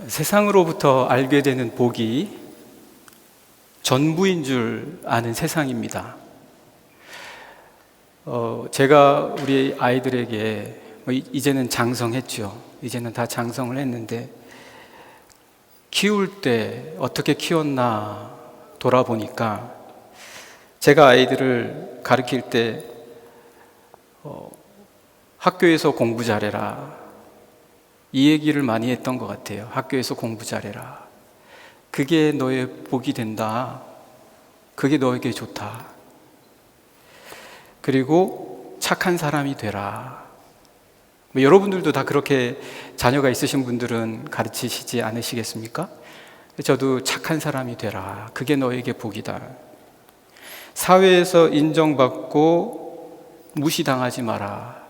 세상으로부터 알게 되는 복이 전부인 줄 아는 세상입니다. 제가 우리 아이들에게 이제는 장성했죠. 이제는 다 장성을 했는데 키울 때 어떻게 키웠나 돌아보니까 제가 아이들을 가르칠 때 학교에서 공부 잘해라 이 얘기를 많이 했던 것 같아요. 학교에서 공부 잘해라. 그게 너의 복이 된다. 그게 너에게 좋다. 그리고 착한 사람이 되라. 여러분들도 다 그렇게 자녀가 있으신 분들은 가르치시지 않으시겠습니까? 저도 착한 사람이 되라. 그게 너에게 복이다. 사회에서 인정받고 무시당하지 마라.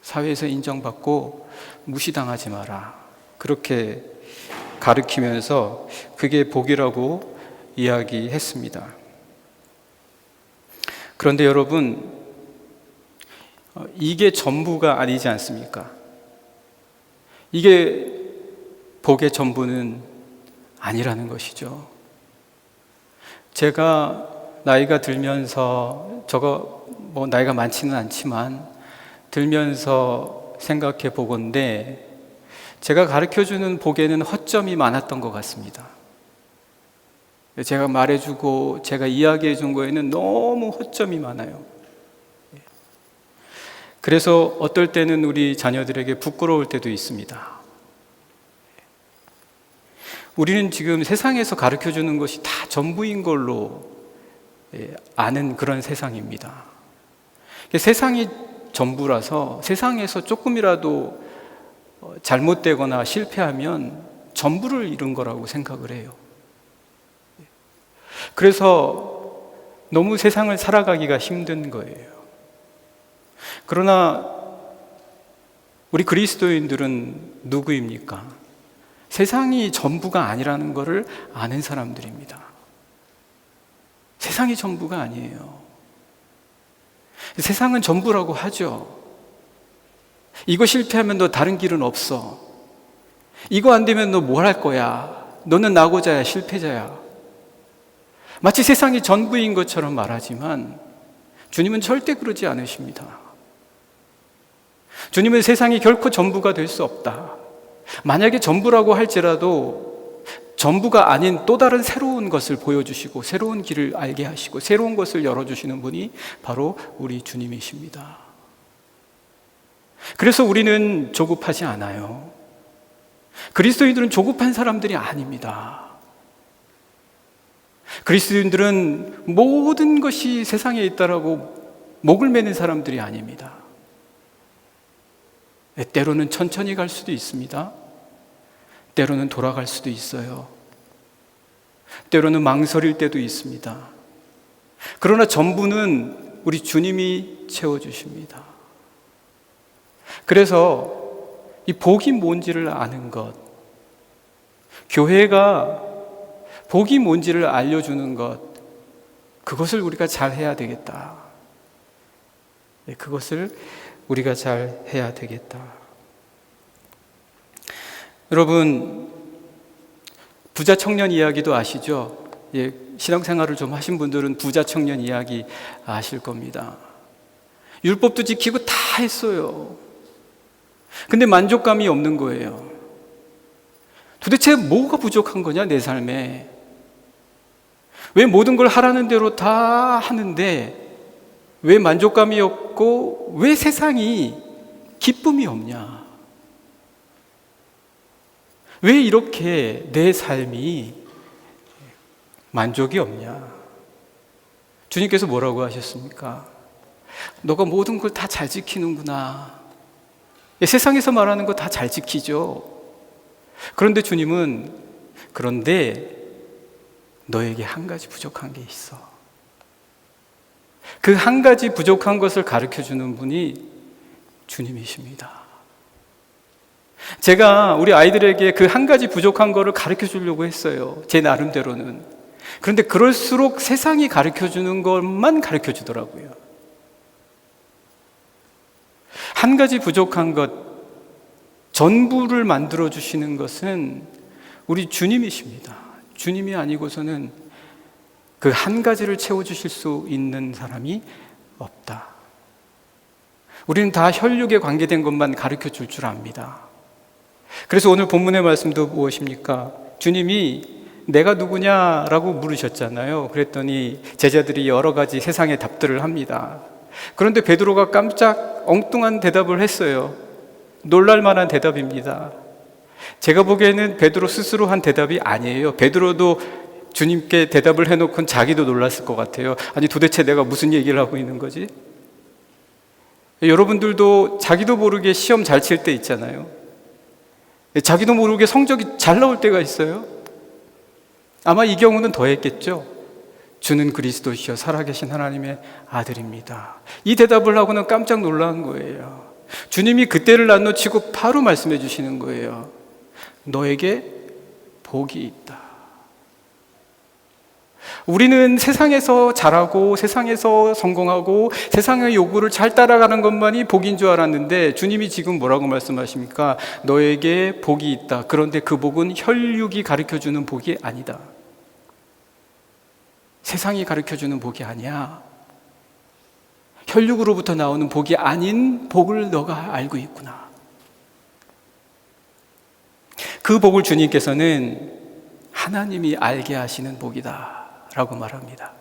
사회에서 인정받고 무시당하지 마라. 그렇게 가르치면서 그게 복이라고 이야기했습니다. 그런데 여러분, 이게 전부가 아니지 않습니까? 이게 복의 전부는 아니라는 것이죠. 제가 나이가 들면서 나이가 많지는 않지만 들면서 생각해 보건대 제가 가르쳐주는 복에는 허점이 많았던 것 같습니다. 제가 말해주고 제가 이야기해 준 거에는 너무 허점이 많아요. 그래서 어떨 때는 우리 자녀들에게 부끄러울 때도 있습니다. 우리는 지금 세상에서 가르쳐주는 것이 다 전부인 걸로 아는 그런 세상입니다. 세상이 전부라서 세상에서 조금이라도 잘못되거나 실패하면 전부를 잃은 거라고 생각을 해요. 그래서 너무 세상을 살아가기가 힘든 거예요. 그러나 우리 그리스도인들은 누구입니까? 세상이 전부가 아니라는 것을 아는 사람들입니다. 세상이 전부가 아니에요. 세상은 전부라고 하죠. 이거 실패하면 너 다른 길은 없어. 이거 안 되면 너 뭘 할 거야? 너는 낙오자야, 실패자야. 마치 세상이 전부인 것처럼 말하지만 주님은 절대 그러지 않으십니다. 주님은 세상이 결코 전부가 될 수 없다. 만약에 전부라고 할지라도 전부가 아닌 또 다른 새로운 것을 보여주시고 새로운 길을 알게 하시고 새로운 것을 열어주시는 분이 바로 우리 주님이십니다. 그래서 우리는 조급하지 않아요. 그리스도인들은 조급한 사람들이 아닙니다. 그리스도인들은 모든 것이 세상에 있다라고 목을 매는 사람들이 아닙니다. 때로는 천천히 갈 수도 있습니다. 때로는 돌아갈 수도 있어요. 때로는 망설일 때도 있습니다. 그러나 전부는 우리 주님이 채워주십니다. 그래서 이 복이 뭔지를 아는 것, 교회가 복이 뭔지를 알려주는 것, 그것을 우리가 잘 해야 되겠다. 그것을 우리가 잘 해야 되겠다. 여러분, 부자 청년 이야기도 아시죠? 신앙생활을 좀 하신 분들은 부자 청년 이야기 아실 겁니다. 율법도 지키고 다 했어요. 근데 만족감이 없는 거예요. 도대체 뭐가 부족한 거냐, 내 삶에? 왜 모든 걸 하라는 대로 다 하는데 왜 만족감이 없고 왜 세상이 기쁨이 없냐? 왜 이렇게 내 삶이 만족이 없냐? 주님께서 뭐라고 하셨습니까? 너가 모든 걸 다 잘 지키는구나. 세상에서 말하는 거 다 잘 지키죠. 그런데 주님은 그런데 너에게 한 가지 부족한 게 있어. 그 한 가지 부족한 것을 가르쳐주는 분이 주님이십니다. 제가 우리 아이들에게 그 한 가지 부족한 거를 가르쳐주려고 했어요. 제 나름대로는. 그런데 그럴수록 세상이 가르쳐주는 것만 가르쳐주더라고요. 한 가지 부족한 것, 전부를 만들어 주시는 것은 우리 주님이십니다. 주님이 아니고서는 그 한 가지를 채워주실 수 있는 사람이 없다. 우리는 다 혈육에 관계된 것만 가르쳐 줄 줄 압니다. 그래서 오늘 본문의 말씀도 무엇입니까? 주님이 내가 누구냐라고 물으셨잖아요. 그랬더니 제자들이 여러 가지 세상의 답들을 합니다. 그런데 베드로가 깜짝 엉뚱한 대답을 했어요. 놀랄 만한 대답입니다. 제가 보기에는 베드로 스스로 한 대답이 아니에요. 베드로도 주님께 대답을 해놓고는 자기도 놀랐을 것 같아요. 아니 도대체 내가 무슨 얘기를 하고 있는 거지? 여러분들도 자기도 모르게 시험 잘 칠 때 있잖아요. 자기도 모르게 성적이 잘 나올 때가 있어요. 아마 이 경우는 더 했겠죠. 주는 그리스도시여 살아계신 하나님의 아들입니다. 이 대답을 하고는 깜짝 놀란 거예요. 주님이 그때를 안 놓치고 바로 말씀해 주시는 거예요. 너에게 복이 있다. 우리는 세상에서 잘하고 세상에서 성공하고 세상의 요구를 잘 따라가는 것만이 복인 줄 알았는데 주님이 지금 뭐라고 말씀하십니까? 너에게 복이 있다. 그런데 그 복은 혈육이 가르쳐주는 복이 아니다. 세상이 가르쳐주는 복이 아니야. 혈육으로부터 나오는 복이 아닌 복을 너가 알고 있구나. 그 복을 주님께서는 하나님이 알게 하시는 복이다 라고 말합니다.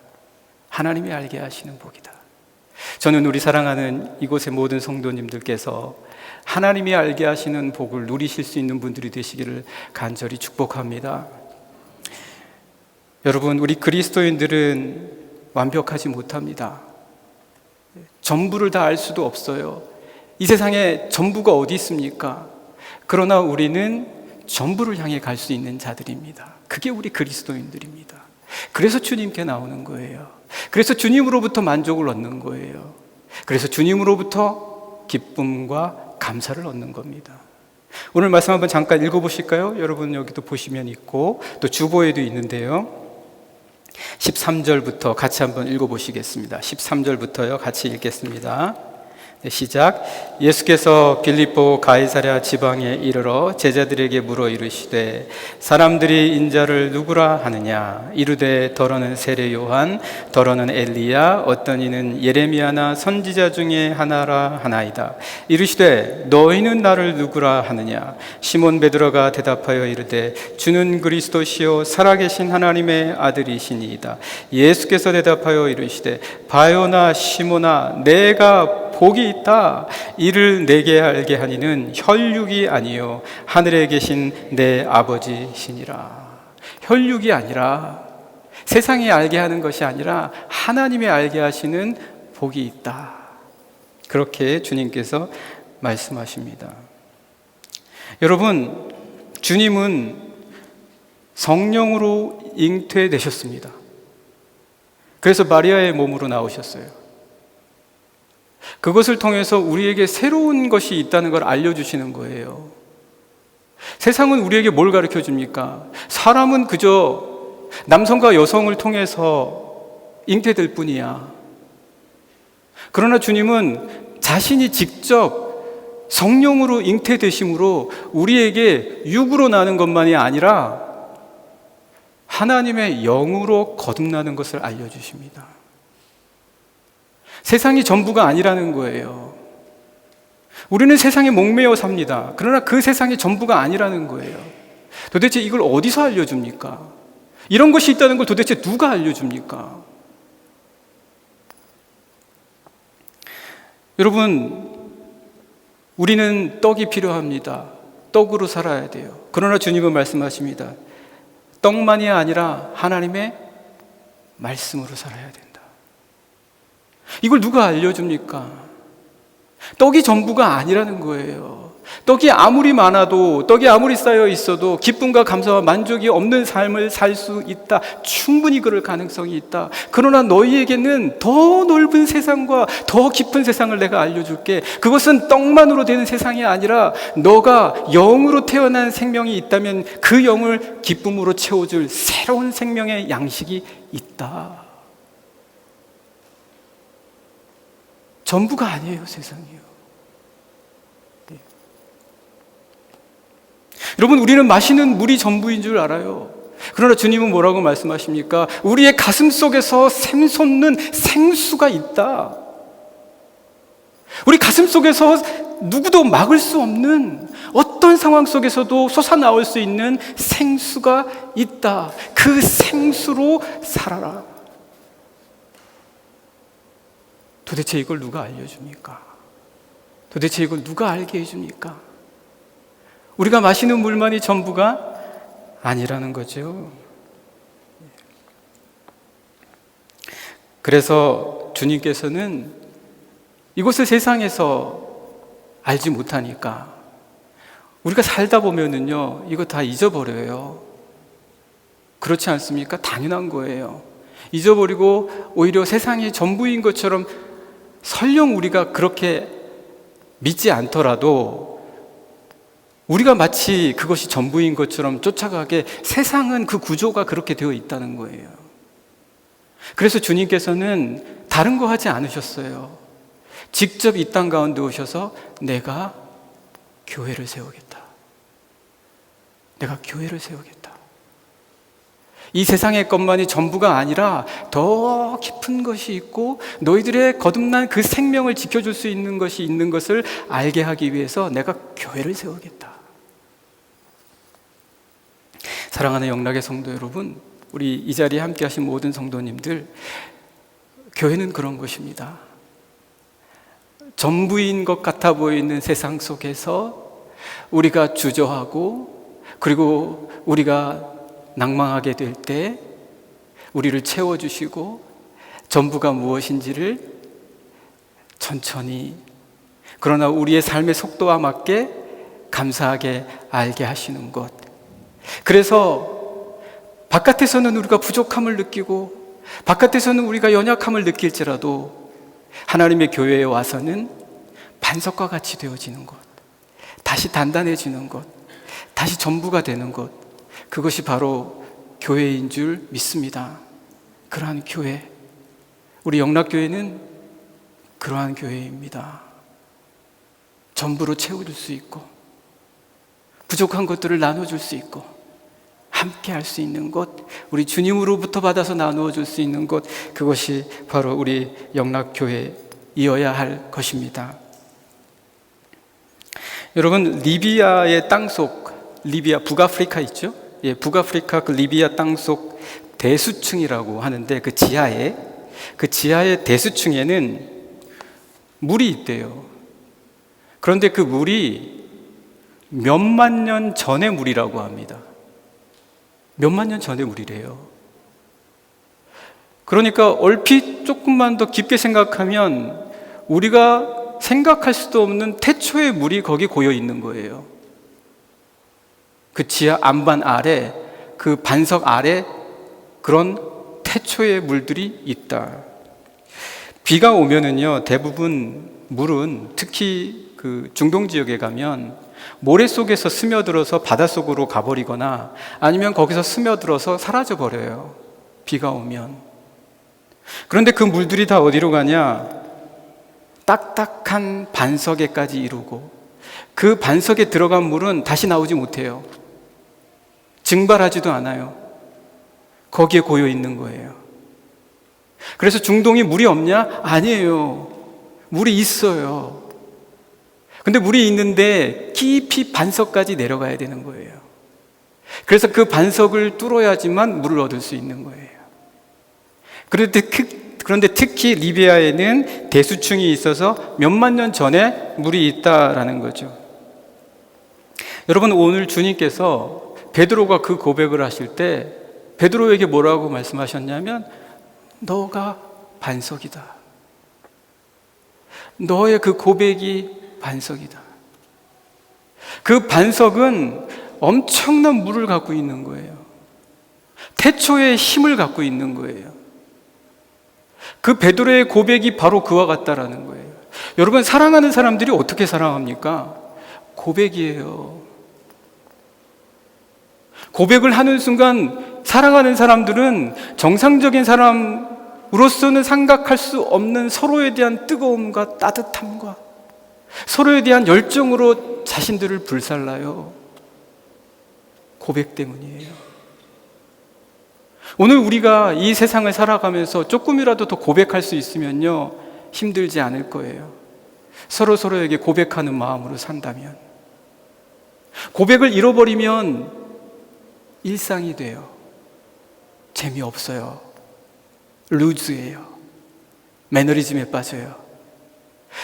하나님이 알게 하시는 복이다. 저는 우리 사랑하는 이곳의 모든 성도님들께서 하나님이 알게 하시는 복을 누리실 수 있는 분들이 되시기를 간절히 축복합니다. 여러분, 우리 그리스도인들은 완벽하지 못합니다. 전부를 다 알 수도 없어요. 이 세상에 전부가 어디 있습니까? 그러나 우리는 전부를 향해 갈 수 있는 자들입니다. 그게 우리 그리스도인들입니다. 그래서 주님께 나오는 거예요. 그래서 주님으로부터 만족을 얻는 거예요. 그래서 주님으로부터 기쁨과 감사를 얻는 겁니다. 오늘 말씀 한번 잠깐 읽어보실까요? 여러분 여기도 보시면 있고 또 주보에도 있는데요. 13절부터 같이 한번 읽어보시겠습니다. 13절부터요. 같이 읽겠습니다. 네, 시작. 예수께서 빌립보 가이사랴 지방에 이르러 제자들에게 물어 이르시되 사람들이 인자를 누구라 하느냐? 이르되 더러는 세례 요한, 더러는 엘리야, 어떤 이는 예레미야나 선지자 중에 하나라 하나이다. 이르시되 너희는 나를 누구라 하느냐? 시몬 베드로가 대답하여 이르되 주는 그리스도시요 살아계신 하나님의 아들이시니이다. 예수께서 대답하여 이르시되 바요나 시몬아 내가 복이 있다. 이를 내게 알게 하니는 혈육이 아니요 하늘에 계신 내 아버지시니라. 혈육이 아니라 세상이 알게 하는 것이 아니라 하나님이 알게 하시는 복이 있다. 그렇게 주님께서 말씀하십니다. 여러분, 주님은 성령으로 잉태되셨습니다. 그래서 마리아의 몸으로 나오셨어요. 그것을 통해서 우리에게 새로운 것이 있다는 걸 알려주시는 거예요. 세상은 우리에게 뭘 가르쳐 줍니까? 사람은 그저 남성과 여성을 통해서 잉태될 뿐이야. 그러나 주님은 자신이 직접 성령으로 잉태되심으로 우리에게 육으로 나는 것만이 아니라 하나님의 영으로 거듭나는 것을 알려주십니다. 세상이 전부가 아니라는 거예요. 우리는 세상에 목매어 삽니다. 그러나 그 세상이 전부가 아니라는 거예요. 도대체 이걸 어디서 알려줍니까? 이런 것이 있다는 걸 도대체 누가 알려줍니까? 여러분, 우리는 떡이 필요합니다. 떡으로 살아야 돼요. 그러나 주님은 말씀하십니다. 떡만이 아니라 하나님의 말씀으로 살아야 된다. 이걸 누가 알려줍니까? 떡이 전부가 아니라는 거예요. 떡이 아무리 많아도, 떡이 아무리 쌓여 있어도 기쁨과 감사와 만족이 없는 삶을 살 수 있다. 충분히 그럴 가능성이 있다. 그러나 너희에게는 더 넓은 세상과 더 깊은 세상을 내가 알려줄게. 그것은 떡만으로 되는 세상이 아니라 너가 영으로 태어난 생명이 있다면 그 영을 기쁨으로 채워줄 새로운 생명의 양식이 있다. 전부가 아니에요, 세상이요. 여러분, 우리는 마시는 물이 전부인 줄 알아요. 그러나 주님은 뭐라고 말씀하십니까? 우리의 가슴 속에서 샘솟는 생수가 있다. 우리 가슴 속에서 누구도 막을 수 없는 어떤 상황 속에서도 솟아나올 수 있는 생수가 있다. 그 생수로 살아라. 도대체 이걸 누가 알려줍니까? 도대체 이걸 누가 알게 해줍니까? 우리가 마시는 물만이 전부가 아니라는 거죠. 그래서 주님께서는 이곳을 세상에서 알지 못하니까 우리가 살다 보면은요, 이거 다 잊어버려요. 그렇지 않습니까? 당연한 거예요. 잊어버리고 오히려 세상이 전부인 것처럼 설령 우리가 그렇게 믿지 않더라도 우리가 마치 그것이 전부인 것처럼 쫓아가게 세상은 그 구조가 그렇게 되어 있다는 거예요. 그래서 주님께서는 다른 거 하지 않으셨어요. 직접 이 땅 가운데 오셔서 내가 교회를 세우겠다. 내가 교회를 세우겠다. 이 세상의 것만이 전부가 아니라 더 깊은 것이 있고 너희들의 거듭난 그 생명을 지켜줄 수 있는 것이 있는 것을 알게 하기 위해서 내가 교회를 세우겠다. 사랑하는 영락의 성도 여러분, 우리 이 자리에 함께 하신 모든 성도님들, 교회는 그런 것입니다. 전부인 것 같아 보이는 세상 속에서 우리가 주저하고 그리고 우리가 낭망하게 될 때 우리를 채워주시고 전부가 무엇인지를 천천히 그러나 우리의 삶의 속도와 맞게 감사하게 알게 하시는 것. 그래서 바깥에서는 우리가 부족함을 느끼고 바깥에서는 우리가 연약함을 느낄지라도 하나님의 교회에 와서는 반석과 같이 되어지는 것, 다시 단단해지는 것, 다시 전부가 되는 것, 그것이 바로 교회인 줄 믿습니다. 그러한 교회, 우리 영락교회는 그러한 교회입니다. 전부로 채워줄 수 있고 부족한 것들을 나눠줄 수 있고 함께 할 수 있는 것, 우리 주님으로부터 받아서 나누어 줄 수 있는 것, 그것이 바로 우리 영락교회이어야 할 것입니다. 여러분, 리비아의 땅속, 리비아 북아프리카 있죠? 예, 북아프리카 그 리비아 땅속 대수층이라고 하는데 그 지하에 대수층에는 물이 있대요. 그런데 그 물이 몇만 년 전의 물이라고 합니다. 몇만 년 전의 물이래요. 그러니까 얼핏 조금만 더 깊게 생각하면 우리가 생각할 수도 없는 태초의 물이 거기 고여 있는 거예요. 그 지하 안반 아래, 그 반석 아래 그런 태초의 물들이 있다. 비가 오면은요, 대부분 물은 특히 그 중동 지역에 가면 모래 속에서 스며들어서 바닷속으로 가버리거나 아니면 거기서 스며들어서 사라져 버려요. 비가 오면. 그런데 그 물들이 다 어디로 가냐? 딱딱한 반석에까지 이르고 그 반석에 들어간 물은 다시 나오지 못해요. 증발하지도 않아요. 거기에 고여 있는 거예요. 그래서 중동이 물이 없냐? 아니에요. 물이 있어요. 근데 물이 있는데 깊이 반석까지 내려가야 되는 거예요. 그래서 그 반석을 뚫어야지만 물을 얻을 수 있는 거예요. 그런데 특히 리비아에는 대수층이 있어서 몇만 년 전에 물이 있다라는 거죠. 여러분, 오늘 주님께서 베드로가 그 고백을 하실 때 베드로에게 뭐라고 말씀하셨냐면 너가 반석이다. 너의 그 고백이 반석이다. 그 반석은 엄청난 물을 갖고 있는 거예요. 태초의 힘을 갖고 있는 거예요. 그 베드로의 고백이 바로 그와 같다라는 거예요. 여러분, 사랑하는 사람들이 어떻게 사랑합니까? 고백이에요. 고백을 하는 순간 사랑하는 사람들은 정상적인 사람으로서는 생각할 수 없는 서로에 대한 뜨거움과 따뜻함과 서로에 대한 열정으로 자신들을 불살라요. 고백 때문이에요. 오늘 우리가 이 세상을 살아가면서 조금이라도 더 고백할 수 있으면요, 힘들지 않을 거예요. 서로에게 고백하는 마음으로 산다면. 고백을 잃어버리면 일상이 돼요. 재미없어요. 루즈예요. 매너리즘에 빠져요.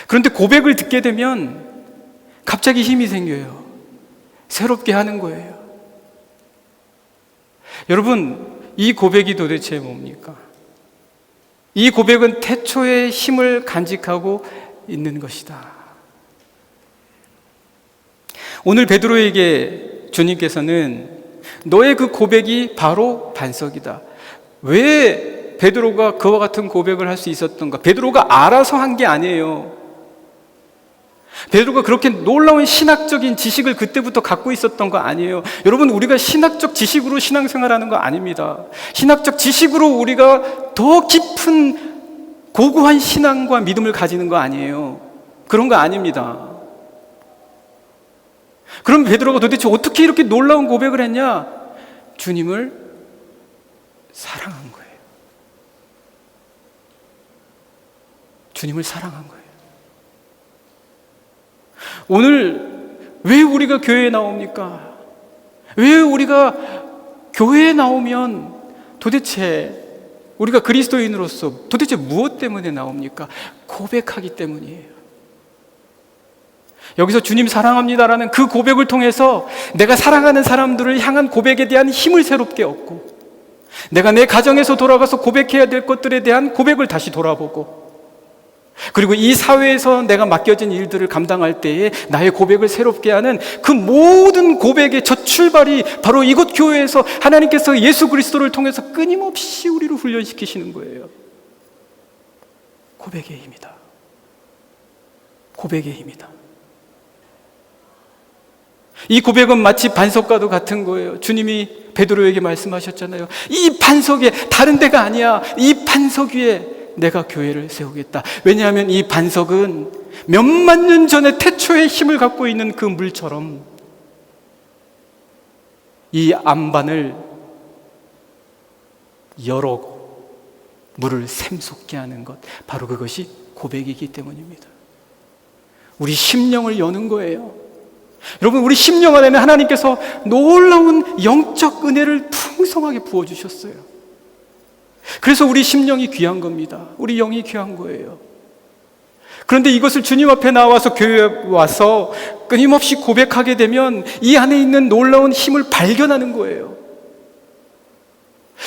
그런데 고백을 듣게 되면 갑자기 힘이 생겨요. 새롭게 하는 거예요. 여러분, 이 고백이 도대체 뭡니까? 이 고백은 태초의 힘을 간직하고 있는 것이다. 오늘 베드로에게 주님께서는 너의 그 고백이 바로 반석이다. 왜 베드로가 그와 같은 고백을 할 수 있었던가? 베드로가 알아서 한 게 아니에요. 베드로가 그렇게 놀라운 신학적인 지식을 그때부터 갖고 있었던 거 아니에요. 여러분, 우리가 신학적 지식으로 신앙생활하는 거 아닙니다. 신학적 지식으로 우리가 더 깊은 고고한 신앙과 믿음을 가지는 거 아니에요. 그런 거 아닙니다. 그럼 베드로가 도대체 어떻게 이렇게 놀라운 고백을 했냐? 주님을 사랑한 거예요. 주님을 사랑한 거예요. 오늘 왜 우리가 교회에 나옵니까? 왜 우리가 교회에 나오면 도대체 우리가 그리스도인으로서 도대체 무엇 때문에 나옵니까? 고백하기 때문이에요. 여기서 주님 사랑합니다라는 그 고백을 통해서 내가 사랑하는 사람들을 향한 고백에 대한 힘을 새롭게 얻고, 내가 내 가정에서 돌아가서 고백해야 될 것들에 대한 고백을 다시 돌아보고, 그리고 이 사회에서 내가 맡겨진 일들을 감당할 때에 나의 고백을 새롭게 하는 그 모든 고백의 첫 출발이 바로 이곳 교회에서 하나님께서 예수 그리스도를 통해서 끊임없이 우리를 훈련시키시는 거예요. 고백의 힘이다. 고백의 힘이다. 이 고백은 마치 반석과도 같은 거예요. 주님이 베드로에게 말씀하셨잖아요. 이 반석에, 다른 데가 아니야, 이 반석 위에 내가 교회를 세우겠다. 왜냐하면 이 반석은 몇만 년 전에 태초의 힘을 갖고 있는 그 물처럼 이 안반을 열어 물을 샘솟게 하는 것, 바로 그것이 고백이기 때문입니다. 우리 심령을 여는 거예요. 여러분, 우리 심령 안에는 하나님께서 놀라운 영적 은혜를 풍성하게 부어주셨어요. 그래서 우리 심령이 귀한 겁니다. 우리 영이 귀한 거예요. 그런데 이것을 주님 앞에 나와서 교회에 와서 끊임없이 고백하게 되면 이 안에 있는 놀라운 힘을 발견하는 거예요.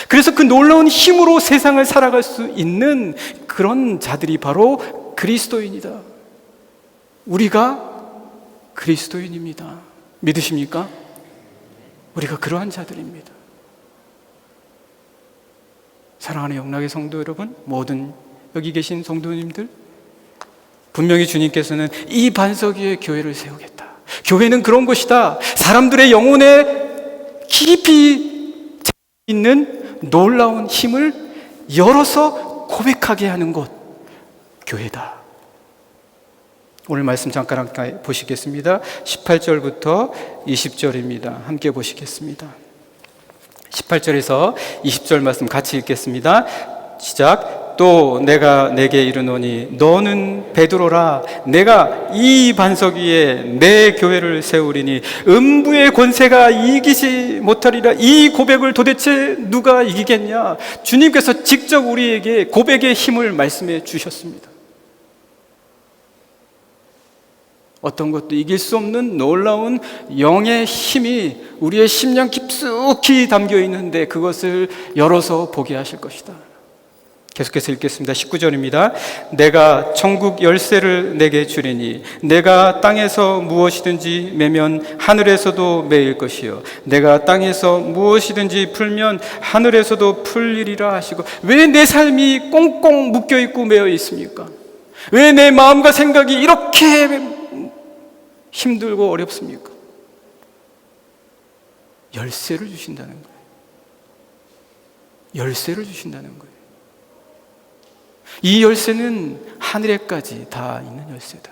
그래서 그 놀라운 힘으로 세상을 살아갈 수 있는 그런 자들이 바로 그리스도인이다. 우리가 그리스도인입니다. 믿으십니까? 우리가 그러한 자들입니다. 사랑하는 영락의 성도 여러분, 모든 여기 계신 성도님들, 분명히 주님께서는 이 반석 위에 교회를 세우겠다. 교회는 그런 것이다. 사람들의 영혼에 깊이 있는 놀라운 힘을 열어서 고백하게 하는 곳, 교회다. 오늘 말씀 잠깐 함께 보시겠습니다. 18절부터 20절입니다. 함께 보시겠습니다. 18절에서 20절 말씀 같이 읽겠습니다. 시작. 또 내가 내게 이르노니 너는 베드로라. 내가 이 반석 위에 내 교회를 세우리니 음부의 권세가 이기지 못하리라. 이 고백을 도대체 누가 이기겠냐? 주님께서 직접 우리에게 고백의 힘을 말씀해 주셨습니다. 어떤 것도 이길 수 없는 놀라운 영의 힘이 우리의 심령 깊숙이 담겨 있는데 그것을 열어서 보게 하실 것이다. 계속해서 읽겠습니다. 19절입니다. 내가 천국 열쇠를 내게 주리니 내가 땅에서 무엇이든지 매면 하늘에서도 매일 것이요 내가 땅에서 무엇이든지 풀면 하늘에서도 풀리리라 하시고, 왜 내 삶이 꽁꽁 묶여 있고 매여 있습니까? 왜 내 마음과 생각이 이렇게 힘들고 어렵습니까? 열쇠를 주신다는 거예요. 열쇠를 주신다는 거예요. 이 열쇠는 하늘에까지 다 있는 열쇠다.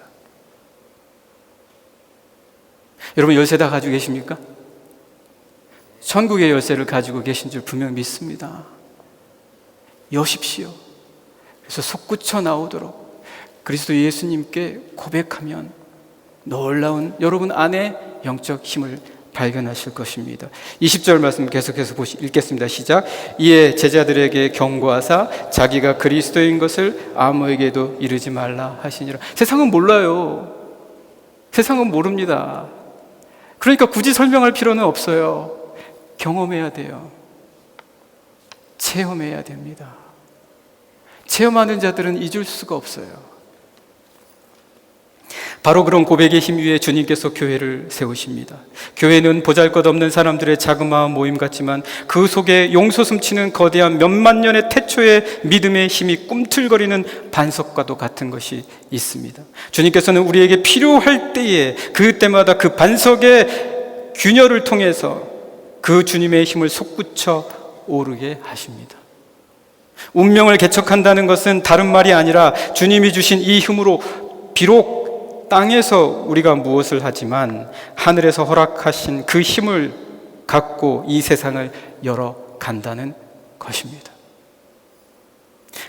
여러분, 열쇠 다 가지고 계십니까? 천국의 열쇠를 가지고 계신 줄 분명 믿습니다. 여십시오. 그래서 솟구쳐 나오도록 그리스도 예수님께 고백하면 놀라운 여러분 안에 영적 힘을 발견하실 것입니다. 20절 말씀 계속해서 읽겠습니다. 시작. 이에 제자들에게 경고하사 자기가 그리스도인 것을 아무에게도 이르지 말라 하시니라. 세상은 몰라요. 세상은 모릅니다. 그러니까 굳이 설명할 필요는 없어요. 경험해야 돼요. 체험해야 됩니다. 체험하는 자들은 잊을 수가 없어요. 바로 그런 고백의 힘 위에 주님께서 교회를 세우십니다. 교회는 보잘것없는 사람들의 자그마한 모임 같지만 그 속에 용솟 숨치는 거대한 몇만 년의 태초의 믿음의 힘이 꿈틀거리는 반석과도 같은 것이 있습니다. 주님께서는 우리에게 필요할 때에 그때마다 그 반석의 균열을 통해서 그 주님의 힘을 솟구쳐 오르게 하십니다. 운명을 개척한다는 것은 다른 말이 아니라 주님이 주신 이 힘으로 비록 땅에서 우리가 무엇을 하지만 하늘에서 허락하신 그 힘을 갖고 이 세상을 열어간다는 것입니다.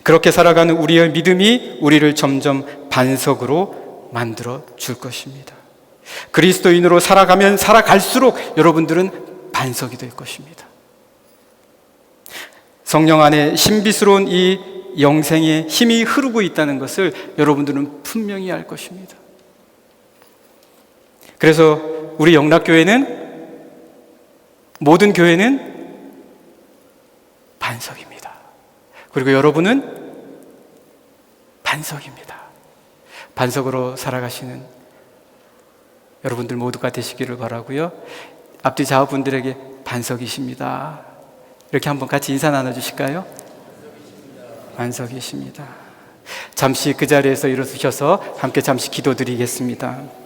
그렇게 살아가는 우리의 믿음이 우리를 점점 반석으로 만들어 줄 것입니다. 그리스도인으로 살아가면 살아갈수록 여러분들은 반석이 될 것입니다. 성령 안에 신비스러운 이 영생의 힘이 흐르고 있다는 것을 여러분들은 분명히 알 것입니다. 그래서 우리 영락교회는, 모든 교회는 반석입니다. 그리고 여러분은 반석입니다. 반석으로 살아가시는 여러분들 모두가 되시기를 바라고요. 앞뒤 좌우분들에게 반석이십니다. 이렇게 한번 같이 인사 나눠주실까요? 반석이십니다. 잠시 그 자리에서 일어서셔서 함께 잠시 기도드리겠습니다.